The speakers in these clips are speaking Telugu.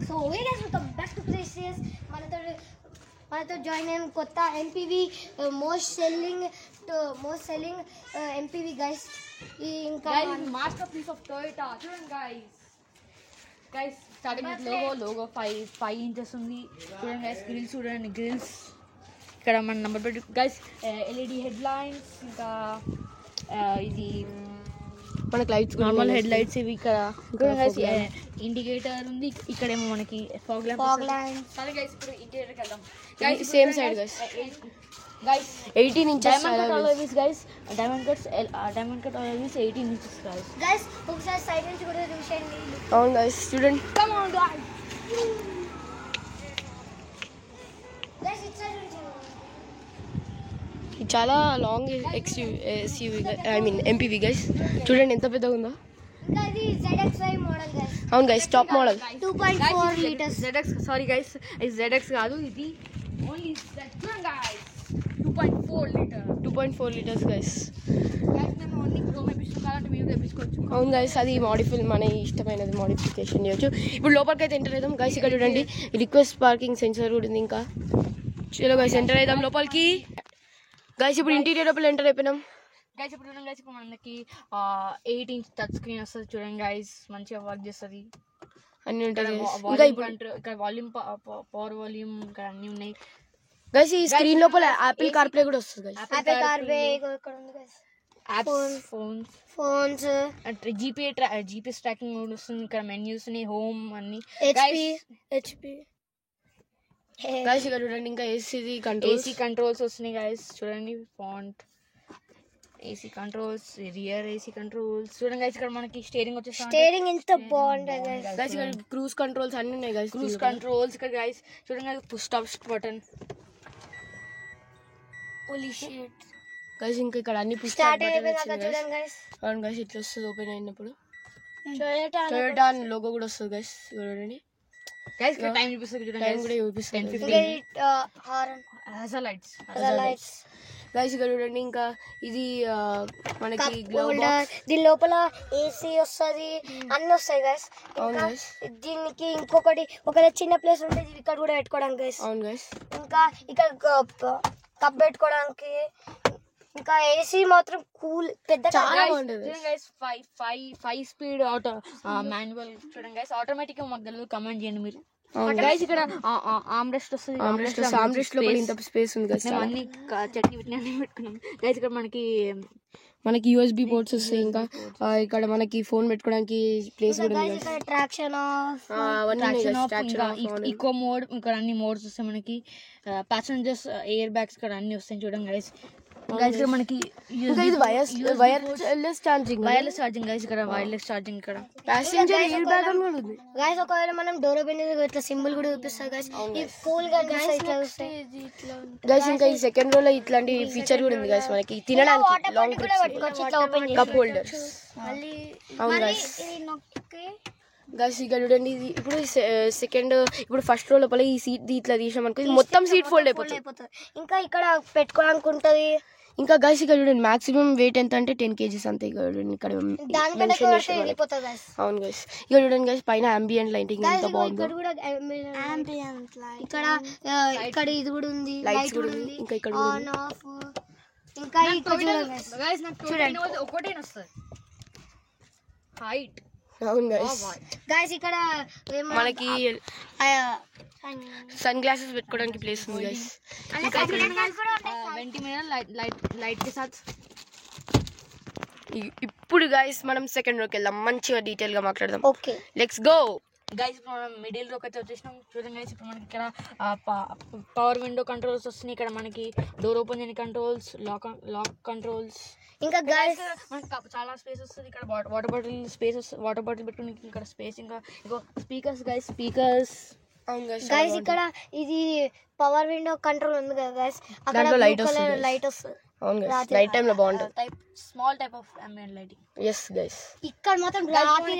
So hey guys, welcome back to Precious. మనతో జాయిన్ అయిన కొత్త MPV most selling MPV guys. ఇంకా మాస్టర్ పీస్ ఆఫ్ టొయోటా చూడండి guys starting with logo 5 inches ఉంది చూడండి గైస్. గ్రిల్స్ చూడండి, గ్రిల్స్ ఇక్కడ మన నెంబర్ పెట్టి గైస్. ఎల్ఈడి హెడ్ లైన్స్, ఇంకా ఇది మనకి లైట్స్, నార్మల్ హెడ్ లైట్స్ ఇవి. ఇక్కడ ఇండికేటర్ ఉంది. ఇక్కడేమో మనకి ఫాగ్ ల్యాంప్. సరే గైస్ ఇప్పుడు ఇంటీరియర్కి వెళ్దాం guys. Same side guys 18 inches diamond cut alloys guys. Diamond cut alloys 18 inches guys. ఒకసారి సైడ్ నుంచి కూడా చూసేయండి. అవును గైస్ చూడండి. Come on guys. Guys it's side నుంచి చాలా long SUV I mean MPV guys. చూడండి ఎంత పెద్దగా ఉందో. ఇంకా ఇది ZX5 మోడల్ గైస్. అవును guys, top model 2.4 litres. ZX sorry guys, ఇది ZX కాదు, ఇది only guys 2.4 litre. 2.4 liters guys. Guys నేను ఓన్లీ ప్రో మెపిస్టో కావాలంటే మీరు తెప్పించుకోవచ్చు. అవును గైస్, అది మన ఇష్టమైనది మోడిఫికేషన్ చేయొచ్చు. ఇప్పుడు లోపలికి అయితే ఎంటర్ అవుదాం గైస్. ఇక్కడ చూడండి రిక్వెస్ట్ పార్కింగ్ సెన్సర్ కూడా ఉంది. ఇంకా చలో గైస్ ఎంటర్ అవుదాం లోపలికి గైస్. ఇప్పుడు ఇంటీరియర్ లోపల ఎంటర్ అయిపోయినాం గైస్. ఇప్పుడు చూడండి గైస్, ఇప్పుడు మనకి 8 inch టచ్ స్క్రీన్ వస్తుంది చూడండి గైస్. మంచిగా వర్క్ చేస్తుంది, అన్ని ఉంటుంది. ఇక్కడ వాల్యూమ్, పవర్ వాల్యూమ్ ఇక్కడ అన్ని ఉన్నాయి గైస్. ఈ స్క్రీన్ లోపల యాపిల్ కార్ప్లే కూడా వస్తుంది గైస్. యాపిల్ కార్ప్లే ఇక్కడ ఉంది guys. Apps, phones, GPS tracking mode వస్తుంది. ఇక్కడ మెన్యూస్ ఉన్నాయి, హోమ్ అన్ని. HP గైస్ ఇక్కడ చూడండి. ఇంకా ఏసీ కంట్రోల్స్ వస్తున్నాయి గైస్. చూడండి font, AC controls, rear AC controls చూడండి గైస్. ఇక్కడ మనకి స్టీరింగ్ వచ్చేసి స్టీరింగ్ ఎంత బాగుంటుంది గైస్. ఇక్కడ క్రూజ్ కంట్రోల్స్ అన్ని ఉన్నాయి గైస్. క్రూజ్ కంట్రోల్స్ ఇక్కడ గైస్. చూడండి push stop button. Holy shit guys. ఇంకా ఇక్కడ అన్ని పుష్ స్టార్ట్ అయిపోయింది చూడండి గైస్. అవును గైస్, ఇట్లా వస్తుంది ఓపెన్ అయినప్పుడు. టొయోటా అని లోగో కూడా వస్తుంది గైస్. చూడండి గైస్ ఇక్కడ టైం చూపిస్తుంది చూడండి. టైం కూడా చూపిస్తుంది. 10:15 హారన్ హజార్ లైట్స్ గైస్. ఇక్కడ చూడండి. ఇంకా ఇది మనకి గ్లోవ్ బాక్స్. దీని లోపల ఏసీ వస్తుంది, అన్ని వస్తాయి గైస్. దీనికి ఇంకొకటి ఒకవేళ చిన్న ప్లేస్ ఉంటే ఇక్కడ కూడా పెట్టుకోవడానికి గైస్. అవును గైస్. ఇంకా ఇక్కడ కప్ పెట్టుకోవడానికి. ఇంకా ఏసీ మాత్రం కూల్ పెద్ద చాలా బాగుంటుంది గైస్. 5 స్పీడ్ ఆటో మాన్యువల్ చూడండి గైస్. ఆటోమేటిక్ గా మాకు తెలియదు, కమెంట్ చేయండి మీరు గైస్. ఇక్కడ ఆమ్రెస్ట్ వస్తుంది. ఆమ్రెస్ట్ లోపల ఇంత స్పేస్ ఉంది గైస్. అన్ని చట్నీ అన్ని పెట్టుకున్నాం గైస్. ఇక్కడ మనకి USB పోర్ట్స్ వస్తాయి. ఇంకా ఇక్కడ మనకి ఫోన్ పెట్టుకోవడానికి ప్లేస్ కూడా ఉంది. ఈకో మోడ్, ఇక్కడ అన్ని మోడ్స్ వస్తాయి మనకి. ప్యాసింజర్స్ ఎయిర్ బ్యాగ్స్ ఇక్కడ అన్ని వస్తాయి చూడండి గైస్. ఇక్కడ మనకి వైర్లెస్ ఛార్జింగ్ గైస్. ఇక్కడ వైర్లెస్ ఛార్జింగ్, ఇక్కడ ప్యాసింజర్ ఎయిర్ బ్యాగ్ కూడా ఉంది గైస్. ఒకవేళ మనం డోర్ ఓపెన్ చేస్తే ఇట్లా సింబల్ కూడా చూపిస్తుంది గైస్. ఈ కూల్ గా గైస్. ఇంకా ఈ సెకండ్ రో లో ఇట్లాంటి ఫీచర్ కూడా ఉంది గైస్. మనకి తినడానికి లాంగ్ కప్ హోల్డర్స్. అవును గైస్. గైస్ ఇక్కడ చూడండి. ఇప్పుడు సెకండ్, ఇప్పుడు ఫస్ట్ రో లోపల ఈ సీట్ ఇట్లా తీసాం అనుకో మొత్తం సీట్ ఫోల్డ్ అయిపోతుంది. ఇంకా ఇక్కడ పెట్టుకోవడానికి ఉంటుంది. ఇంకా గైస్ ఇక్కడ చూడండి మాక్సిమం వెయిట్ ఎంత అంటే 10 kgs అంతే. ఇక్కడ చూడండి ఇక్కడ అవును గైస్. ఇక్కడ చూడండి గైస్ పైన అంబియంట్ లైటింగ్ ఎంత బాగుందో. ఇక్కడ ఇది కూడా ఉంది, లైట్స్ కూడా ఉంది. ఇంకా ఇక్కడ ఆన్ ఆఫ్. ఇంకా చూడండి ఒకటే వస్తుంది హైట్. అవును గైస్. గైస్ ఇక్కడ మనకి సన్ గ్లాసెస్ పెట్టుకోవడానికి ప్లేస్ ఉంది గైస్. లైట్ కే సాత్. ఇప్పుడు గైస్ మనం సెకండ్ రోకి వెళ్దాం, మంచిగా డీటెయిల్ గా మాట్లాడదాం. Okay let's go guys. మనం మిడిల్ రోకి అయితే వచ్చేసినాం చూడండి గైస్. ఇప్పుడు మనకి ఇక్కడ పవర్ విండో కంట్రోల్స్ వస్తున్నాయి. ఇక్కడ మనకి డోర్ ఓపెన్ చేయని కంట్రోల్స్, లాక్ కంట్రోల్స్. ఇంకా గైస్ మనకి చాలా స్పేస్ వస్తుంది. ఇక్కడ వాటర్ బాటిల్ స్పేస్ వస్తుంది, వాటర్ బాటిల్ పెట్టుకుని ఇక్కడ స్పేస్. ఇంకా స్పీకర్స్ గైస్, స్పీకర్స్. గైస్ ఇక్కడ ఇది పవర్ విండో కంట్రోల్ ఉంది కదా గైస్. అక్కడ లైట్ వస్తుంది. అవును గైస్, నైట్ టైం లో బాగుంటుంది. Small type of ambient lighting. yes guys. ఇక్కడ మాత్రం రాత్రి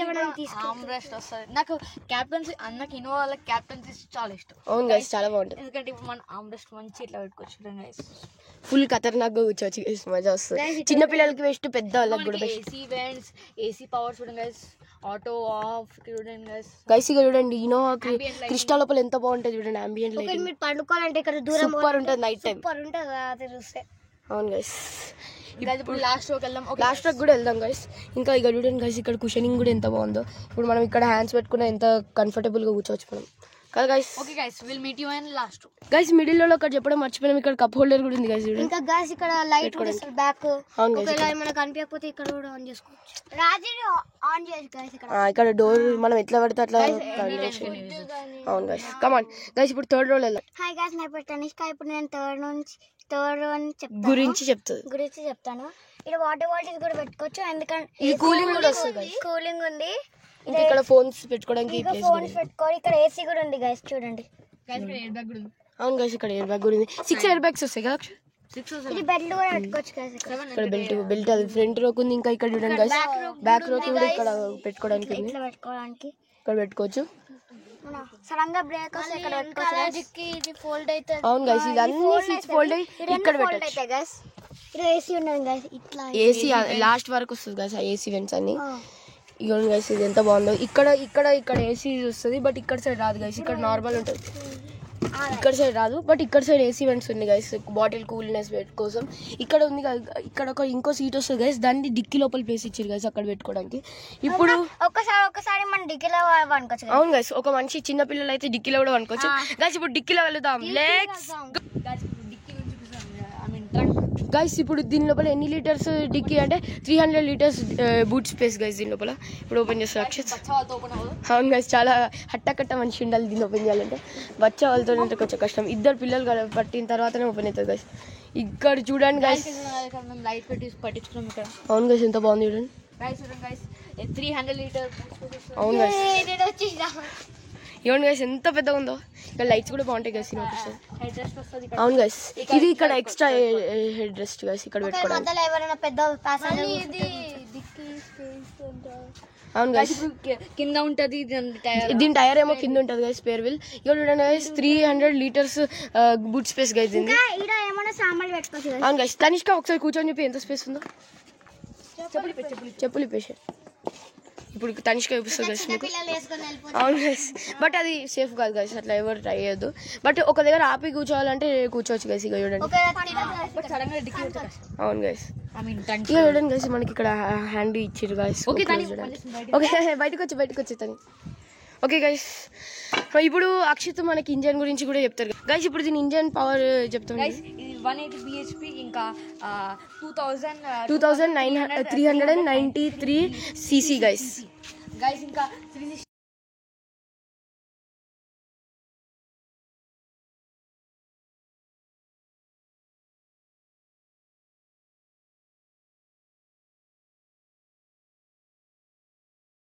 ఆమ్రెస్ట్ వస్తుంది. నాకు క్యాప్టెన్సీ అన్నకి ఇన్నోవా వాళ్ళ క్యాప్టెన్సీ చాలా ఇష్టం. అవును గైస్, చాలా బాగుంటుంది. ఎందుకంటే ఇప్పుడు మన ఆమ్రెస్ట్ మంచి ఇట్లా పెట్టుకోవచ్చు గైస్. ఫుల్ ఖతర్నాక్గా కూర్చోవచ్చు guys, మజా వస్తుంది. చిన్న పిల్లలకి బెస్ట్, పెద్ద వాళ్ళకి కూడా best. AC vents, AC power చూడండి గైస్, ఆటో ఆఫ్ చూడండి గైస్. గైస్ ఇక చూడండి ఇనోవా క్రిస్టా లోపల ఎంత బాగుంటుంది చూడండి. అంబియంట్ లైటింగ్ మీరు పండుకోవాలంటే ఇక్కడ దూరం సూపర్ ఉంటుంది నైట్ టైం. సూపర్ ఉంటుంది అది చూస్తే. అవును గైస్, ఇప్పుడు లాస్ట్ రోకి వెళ్దాం. లాస్ట్ రోకి కూడా వెళ్దాం గైస్. ఇంకా ఇక చూడండి గైస్ ఇక్కడ కుషనింగ్ కూడా ఎంత బాగుందో. ఇప్పుడు మనం ఇక్కడ హ్యాండ్స్ పెట్టుకున్న ఎంత కంఫర్టబుల్గా కూర్చోవచ్చు మనం కదా guys. Okay guys, will meet you in last రో. గైస్ మిడిల్ లో ఒకటి చెప్పడం మర్చిపోయినాం, ఇక్కడ కప్ హోల్డర్ కూడా ఉంది గైస్ చూడండి. ఇంకా గాస్ ఇక్కడ లైట్ కూడా ఇస్తారు బ్యాక్. అవును guys, ఒకవేళ ఏమైనా కనిపించకపోతే ఇక్కడ కూడా ఆన్ చేసుకోవచ్చు. రాజీ ఆన్ చేయొచ్చు గాస్ ఇక్కడ. ఇక్కడ డోర్ మనం ఎట్లా పడితే అట్లా. అవును గైస్, కమాన్ గైస్ ఇప్పుడు థర్డ్ రోల్ వెళ్దాం. హాయ్ గాస్, నా పేరు తనిష్క. ఇప్పుడు నేను థర్డ్ రో గురించి చెప్తాను. ఇక్కడ వాటర్ బాటిల్స్ కూడా పెట్టుకోవచ్చు, ఎందుకంటే ఇది కూలింగ్ కూడా వస్తుంది guys. కూలింగ్ ఉంది. ఇంకా ఇక్కడ ఫోన్స్ పెట్టుకోవడానికి ప్లేస్ ఉంది. ఫోన్స్ పెట్టుకోవాలి. ఇక్కడ ఏసీ కూడా ఉంది గైస్ చూడండి. గైస్ ఇక్కడ ఎయిర్ బ్యాగ్ కూడా ఉంది. అవును గైస్, ఇక్కడ ఎయిర్ బ్యాగ్ కూడా ఉంది. 6 ఎయిర్ బ్యాగ్స్ వస్తాయి కదా. 6 or ఇది బెల్ట్ కూడా పెట్టుకోవచ్చు గైస్ ఇక్కడ. ఇక్కడ బెల్ట్ అది ఫ్రంట్ రోక్ ఉంది. ఇంకా ఇక్కడ చూడండి గైస్ బ్యాక్ రోక్ కూడా ఇక్కడ పెట్టుకోవడానికి ఉంది. ఇట్లా పెట్టుకోవడానికి ఇక్కడ పెట్టుకోవచ్చు. సడన్ గా బ్రేక్ వస్తే ఇక్కడ పెట్టుకోవచ్చు. ఇది ఫోల్డ్ అవుతుంది. అవును గైస్, ఇది అన్ని సీట్స్ ఫోల్డ్ అయ్యి ఇక్కడ పెట్టచ్చు. గైస్ ఇక్కడ ఏసీ ఉన్నది గైస్. ఇట్లా ఏసీ లాస్ట్ వరకు వస్తుంది గైస్ ఆ ఏసీ వెంట్స్ అన్ని. ఇవ్వండి గైస్ ఇది ఎంత బాగుందో. ఇక్కడ ఏసీ వస్తుంది, బట్ ఇక్కడ సైడ్ రాదు గైస్. ఇక్కడ నార్మల్ ఉంటుంది, ఇక్కడ సైడ్ రాదు, బట్ ఇక్కడ సైడ్ ఏసీ వెంట్స్ ఉంది గైస్ బాటిల్ కూల్నెస్ కోసం. ఇక్కడ ఉంది ఇక్కడ ఇంకో సీట్ వస్తుంది గైస్, దాన్ని డిక్కీ లోపల ప్లేస్ ఇచ్చారు గైస్ అక్కడ పెట్టుకోవడానికి. ఇప్పుడు ఒక్కసారి మనం డిక్కీలో వండుకోవచ్చు. అవును గైస్, ఒక మనిషి చిన్న పిల్లలు అయితే డిక్కీలో కూడా వండుకోవచ్చు గైస్. ఇప్పుడు డిక్కీలో వెళ్దాం. లెట్స్ గైస్ ఇప్పుడు డిక్కీ గురించి చూపిస్తాం. I mean trunk. గైస్ ఇప్పుడు దీని లోపల ఎన్ని లీటర్స్ డిక్కీ అంటే 300 లీటర్స్ బూట్ స్పేస్ గైస్ దీని లోపల. ఇప్పుడు ఓపెన్ చేస్తారు అక్షత్. బచ్చాలతో ఓపెన్ అవ్వదు. అవును గైస్, చాలా హట్టకట్ట మనిషి ఉండాలి దీన్ని ఓపెన్ చేయాలంటే. బచ్చా వాళ్ళతో అంటే కొంచెం కష్టం. ఇద్దరు పిల్లలు పట్టిన తర్వాతనే ఓపెన్ అవుతుంది గైస్. ఇక్కడ చూడండి గైస్, మేము లైట్ పెట్టి పట్టించుకున్నాం ఇక్కడ. అవును గైస్ ఎంత బాగుంది చూడండి గైస్. చూడండి గైస్ 300 లీటర్. అవును గైస్, ఇవ్వండి గైస్ ఎంత పెద్దగా ఉందో. ఇక్కడ లైట్స్ కూడా బాగుంటాయి గైస్. హెడ్ రెస్ట్ వస్తుంది ఇక్కడ. అవును గైస్, ఇది ఇక్కడ ఎక్స్ట్రా హెడ్ రెస్ట్ గైస్ ఇక్కడ పెట్టుకోవడానికి. మధ్యలో ఎవరైనా పెద్ద ప్యాసింజర్ అవును గైస్, ఇప్పుడు కింద ఉంటది దీని టైర్ ఏమో కింద ఉంటుంది గైస్, స్పేర్ వీల్. ఇక్కడ చూడండి guys 300 litres boot space guys దీన్ని. ఇక్కడ ఏమైనా సామాన్లు పెట్టుకోవచ్చు. అవును గైస్, తనిష్క ఒకసారి కూర్చొని చెప్పి ఎంత స్పేస్ ఉందో. చెప్పులు ఇప్పేసి ఇప్పుడు తనిష్క చూపిస్తుంది గైస్ మీకు. పిల్లలు వేసుకొని వెళ్ళిపోతారు. అవును గైస్, బట్ అది సేఫ్ కాదు గైస్, అట్లా ఎవరు ట్రై చేయొద్దు. బట్ ఒక దగ్గర ఆపి కూర్చోవాలంటే కూర్చోవచ్చు గైస్. ఇక చూడండి. సడన్ గా డిక్కీ వచ్చి అవును గైస్, ఐ మీన్ ఇక చూడండి గైస్ మనకి ఇక్కడ హ్యాండ్ ఇచ్చారు గైస్. ఓకే బయటకు వచ్చి తని. ఓకే గైస్, ఇప్పుడు అక్షిత్ మనకి ఇంజన్ గురించి కూడా చెప్తారు గైస్. ఇప్పుడు దీని ఇంజన్ పవర్ చెప్తాం గైస్. ఇది 180 bhp ఇంకా 2393 cc గైస్. గైస్ ఇంకా 360